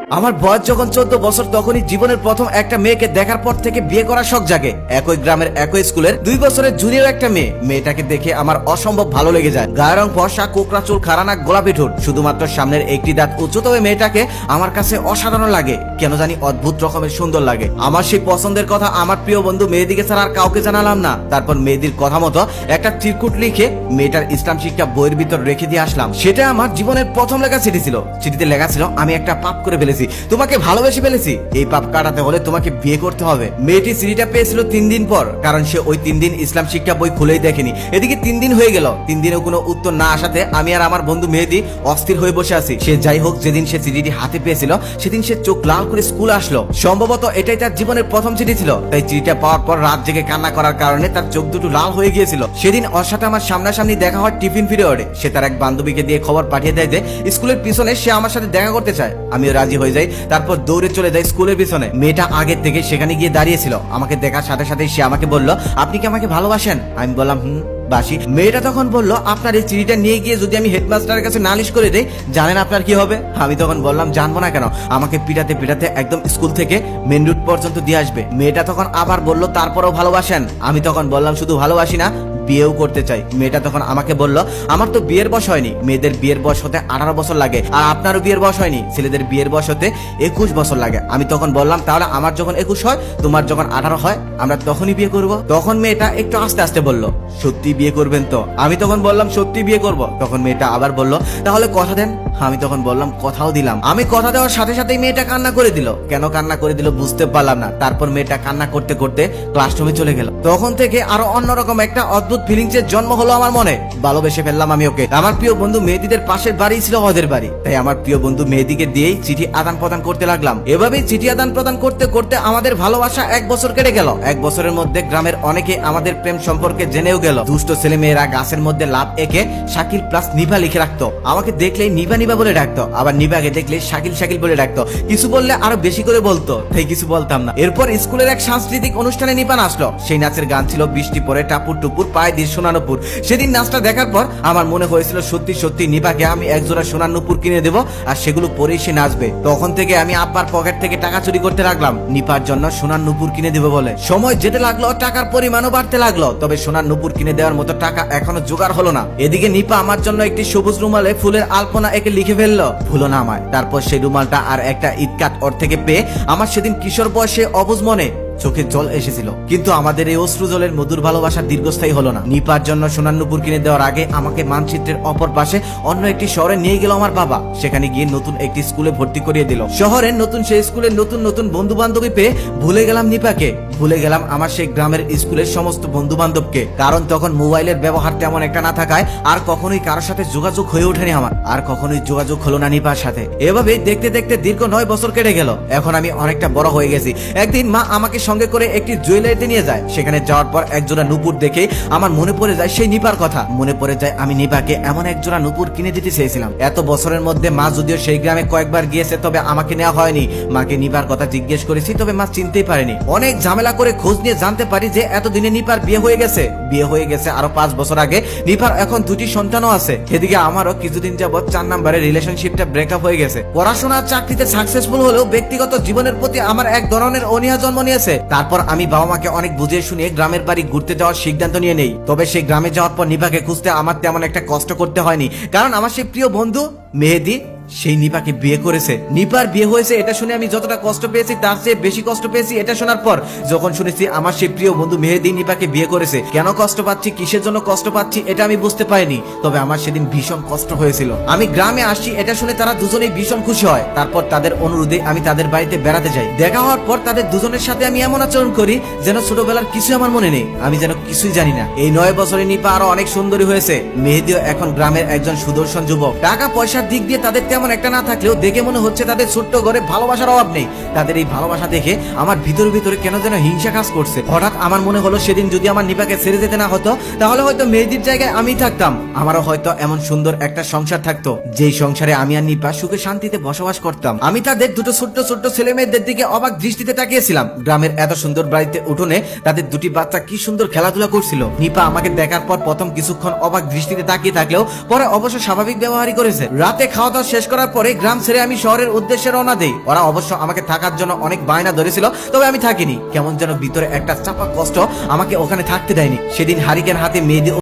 আমার বয়স যখন 14 বছর তখনই জীবনের প্রথম একটা মেয়েকে দেখার পর থেকে বিয়ে করার শখ জাগে। একই গ্রামের একই স্কুলের 2 বছরের জুনিয়র একটা মেয়ে। মেয়েটাকে দেখে আমার অসম্ভব ভালো লেগে যায়। গায়ের রং ফর্সা, কোকড়া চুল, খাড়া নাক, গোলাপি ঠোঁট, শুধুমাত্র সামনের একটি দাঁত উঁচু। তবে মেয়েটাকে আমার কাছে অসাধারণ লাগে, কেন জানি অদ্ভুত রকমের সুন্দর লাগে। আমার সেই পছন্দের কথা আমার প্রিয় বন্ধু মেহেদিকে ছাড়া আর কাউকে জানালাম না। তারপর মেহেদির কথা মতো একটা চিরকুট লিখে মেয়েটার ইসলাম শিক্ষা বইয়ের ভিতর রেখে দিয়ে আসলাম। সেটা আমার জীবনের প্রথম লেখা চিঠি ছিল। চিঠিতে লেখা ছিল, আমি একটা পাপ করে ফেলেছি, তোমাকে ভালোবেসে ফেলেছি। এই পাপ কাটাতে হলে তোমাকে বিয়ে করতে হবে। মেয়েটি চিঠিটা পেয়েছিল 3 দিন পর, কারণ সে ওই 3 দিন ইসলাম শিক্ষা বই খুলেই দেখেনি। এদিকে 3 দিন হয়ে গেল, 3 দিনেও কোনো উত্তর না আসাতে আমি আর আমার বন্ধু মেহেদি অস্থির হয়ে বসে আছি। সে যাই হোক, যেদিন সে চিঠিটি হাতে পেয়েছিল সেদিন সে চোখ লাল করে স্কুল আসলো। সম্ভবত এটাই তার জীবনের প্রথম চিঠি ছিল, তাই চিঠিটা পাওয়ার পর রাত জেগে কান্না করার কারণে তার চোখ দুটো লাল হয়ে গিয়েছিল। সেদিন ওর সাথে আমার সামনাসামনি দেখা হয় টিফিন পিরিয়ডে। সে তার এক বান্ধবীকে দিয়ে খবর পাঠিয়ে দেয় যে স্কুলের পিছনে সে আমার সাথে দেখা করতে চায়। আমিও রাজি হয়ে যাই। তারপর দৌড়ে চলে যায় স্কুলের পিছনে। মেয়েটা আগের থেকে সেখানে গিয়ে দাঁড়িয়েছিল। আমাকে দেখার সাথে সাথে সে আমাকে বলল, আপনি কি আমাকে ভালোবাসেন? আমি বললাম, বাসি। মেয়েটা তখন বলল, আপনার এই চিঠিটা নিয়ে গিয়ে যদি আমি হেডমাস্টারের কাছে নালিশ করে দেই, জানেন আপনার কি হবে? আমি তখন বললাম, জানবো না কেন, আমাকে পিটাতে পিটাতে একদম স্কুল থেকে মেন রুট পর্যন্ত দিয়ে আসবে। মেয়েটা তখন আবার বলল, তারপরেও ভালোবাসেন? আমি তখন বললাম, শুধু ভালোবাসি না, বিয়েও করতে চাই। মেয়েটা তখন আমাকে বলল, আমার তো বিয়ের বয়স হয়নি, মেয়েদের বিয়ের বয়স হতে 18 বছর লাগে, আর আপনারও বিয়ের বয়স হয়নি, ছেলেদের বিয়ের বয়স হতে 21 বছর লাগে। আমি তখন বললাম, তাহলে আমার যখন 21 হয়, তোমার যখন 18 হয়, আমরা তখনই বিয়ে করব। তখন মেয়েটা একটু আস্তে আস্তে বলল, সত্যি বিয়ে করবেন তো? আমি তখন বললাম, সত্যি বিয়ে করব। তখন মেয়েটা আবার বলল, তাহলে কথা দেন। আমি তখন বললাম, কথাও দিলাম। আমি কথা দেওয়ার সাথে সাথেই মেয়েটা কান্না করে দিল। কেন কান্না করে দিল বুঝতে পারলাম না। তারপর মেয়েটা কান্না করতে করতে ক্লাসরুমে চলে গেল। তখন থেকে আরো অন্যরকম একটা অদ্ভুত ফিলিংস এর জন্ম হলো আমার মনে। ভালোবেসে ফেললাম আমি ওকে। আমার প্রিয় বন্ধু মেহেদিদের পাশের বাড়ি ছিল ওদের বাড়ি, তাই আমার প্রিয় বন্ধু মেহেদিকে দিয়েই চিঠি আদান প্রদান করতে লাগলাম। এভাবেই চিঠি আদান প্রদান করতে করতে আমাদের ভালোবাসা 1 বছর কেটে গেল। 1 বছরের মধ্যে গ্রামের অনেকে আমাদের প্রেম সম্পর্কে জেনেও গেল। দুষ্ট ছেলে মেয়েরা গাছের মধ্যে লাভ এঁকে শাকিল প্লাস নিভা লিখে রাখতো। আমাকে দেখলেই নিভা নিভা বলে ডাকতো, আবার নিভাকে দেখলে শাকিল শাকিল বলে ডাকতো। কিছু বললে আরো বেশি করে বলতো, তাই কিছু বলতাম না। এরপর স্কুলের এক সাংস্কৃতিক অনুষ্ঠানে নিপা নাচলো। সেই নাচের গান ছিল বৃষ্টি পরে টাপুর টুপুর পায়ে দিয়ে সোনার নুপুর। সেদিন নাচটা দেখার পর আমার মনে হয়েছিল সত্যি সত্যি নিপাকে আমি একজোড়া সোনার নুপুর কিনে দেবো, আর সেগুলো পরেই সে নাচবে। তখন থেকে আমি আব্বার পকেট থেকে টাকা চুরি করতে লাগলাম নিপার জন্য সোনার নুপুর কিনে দেবো বলে। সময় যেতে লাগলো, টাকার পরিমাণও বাড়তে লাগলো, তবে সোনার নুপুর কিনে দেওয়ার মতো টাকা এখনো জোগাড় হলো না। এদিকে নিপা আমার জন্য একটি সবুজ রুমালে ফুলের আলপনা একে লিখে ফেললো, ভুলো না আমায়। তারপর সেই রুমালটা আর একটা ইটকাট ওর থেকে পেয়ে আমার সেদিন কিশোর বয়সে অবুঝ মনে চোখে জল এসেছিল। কিন্তু আমাদের এই অশ্রু জলের মধুর ভালোবাসা দীর্ঘস্থায়ী হলো না। নিপার জন্য সোনার নুপুর কিনে দেওয়ার আগে আমাকে মানচিত্রের অপর পাশে অন্য একটি শহরে নিয়ে গেল আমার বাবা। সেখানে গিয়ে নতুন একটি স্কুলে ভর্তি করিয়ে দিল। শহরের নতুন সেই স্কুলের নতুন নতুন বন্ধু বান্ধবী পেয়ে ভুলে গেলাম নিপাকে, ভুলে গেলাম আমার সেই গ্রামের স্কুলের সমস্ত বন্ধু বান্ধবকে। কারণ তখন মোবাইলের ব্যবহার তেমন একটা না থাকায় আর কখনোই কারোর সাথে যোগাযোগ হয়ে ওঠেনি আমার, আর কখনোই যোগাযোগ হলো না নিপার সাথে। এভাবে দেখতে দেখতে দীর্ঘ 9 বছর কেটে গেল। এখন আমি অনেকটা বড় হয়ে গেছি। একদিন মা আমাকে সঙ্গে করে একটি জুয়েলারিতে নিয়ে যায়। সেখানে যাওয়ার পর একজোড়া নুপুর দেখে আমার মনে পড়ে যায় সেই নিপার কথা। মনে পড়ে যায় আমি নিপাকে এমন একজোড়া নুপুর কিনে দিতে চেয়েছিলাম। এত বছরের মধ্যে মা যদিও সেই গ্রামে কয়েকবার গিয়েছে, তবে আমাকে নেওয়া হয়নি। মাকে নিপার কথা জিজ্ঞেস করেছি, তবে মা চিনতেই পারেনি। অনেক ঝামেলা করে খোঁজ নিয়ে জানতে পারি যে এতদিনে নিপার বিয়ে হয়ে গেছে। বিয়ে হয়ে গেছে আরো 5 বছর আগে। নিপার এখন 2টি সন্তানও আছে। এদিকে আমারও কিছুদিন যাবত 4 নম্বরের রিলেশনশিপটা ব্রেকআপ হয়ে গেছে। পড়াশোনা চাকরিতে সাকসেসফুল হলেও ব্যক্তিগত জীবনের প্রতি আমার এক ধরনের অনীহা জন্ম নিয়েছে। তারপর আমি বাবা মাকে অনেক বুঝিয়ে শুনিয়ে গ্রামের বাড়ি ঘুরতে যাওয়ার সিদ্ধান্ত নিয়ে নেই। তবে সেই গ্রামে যাওয়ার পর নিপাকে খুঁজতে আমার তেমন একটা কষ্ট করতে হয়নি, কারণ আমার সেই প্রিয় বন্ধু মেহেদি সেই নিপাকে বিয়ে করেছে। নিপার বিয়ে হয়েছে এটা শুনে আমি যতটা কষ্ট পেয়েছি তার চেয়ে বেশি কষ্ট পেয়েছি এটা শোনার পর, যখন শুনেছি আমার সেই প্রিয় বন্ধু মেহেদি নিপাকে বিয়ে করেছে। কেন কষ্ট পাচ্ছি, কিসের জন্য কষ্ট পাচ্ছি এটা আমি বুঝতে পারিনি, তবে আমার সেদিন ভীষণ কষ্ট হয়েছিল। আমি গ্রামে আসছি এটা শুনে তারা দুজনেই ভীষণ খুশি হয়। তারপর তাদের অনুরোধে আমি তাদের বাড়িতে বেড়াতে যাই। দেখা হওয়ার পর তাদের দুজনের সাথে আমি এমন আচরণ করি যেন ছোটবেলার কিছু আমার মনে নেই, আমি যেন কিছুই জানি না। এই 9 বছরে নিপা আরো অনেক সুন্দরী হয়েছে। মেহেদিও এখন গ্রামের একজন সুদর্শন যুবক। টাকা পয়সার দিক দিয়ে তাদের তেমন একটা না থাকলেও দেখে মনে হচ্ছে তাদের ছোট্ট ঘরে ভালোবাসার অভাব নেই। তাদের এই ভালোবাসা দেখে আমার ভিতরে ভিতরে কেন যেন হিংসা কাজ করছে। হঠাৎ আমার মনে হলো সেদিন যদি আমার নিপাকে ছেড়ে যেতে না হতো, তাহলে হয়তো মেহেদির জায়গায় আমি থাকতাম। আমারও হয়তো এমন সুন্দর একটা সংসার থাকতো, যেই সংসারে আমি আর নিপা সুখে শান্তিতে বসবাস করতাম। আমি তাদের দুটো ছোট্ট ছোট্ট ছেলে মেয়েদের দিকে অবাক দৃষ্টিতে তাকিয়েছিলাম। গ্রামের এত সুন্দর বাড়িতে উঠোনে তাদের দুটি বাচ্চা কি সুন্দর খেলাধুলা করছিল। নিপা আমাকে দেখার পর প্রথম কিছুক্ষণ অবাক দৃষ্টিতে তাকিয়ে থাকলেও পরে অবশ্য স্বাভাবিক ব্যবহারই করেছে। রাতে খাওয়া দাওয়া শেষ করার পরে গ্রাম ছেড়ে আমি শহরের উদ্দেশ্যে রওনা দেই। ওরা অবশ্য আমাকে থাকার জন্য অনেক বায়না ধরেছিল, তবে আমি থাকিনি। কেমন যেন ভিতরে একটা চাপা কষ্ট আমাকে ওখানে থাকতে দেয়নি। সেদিন হারিকেন হাতে মেহেদি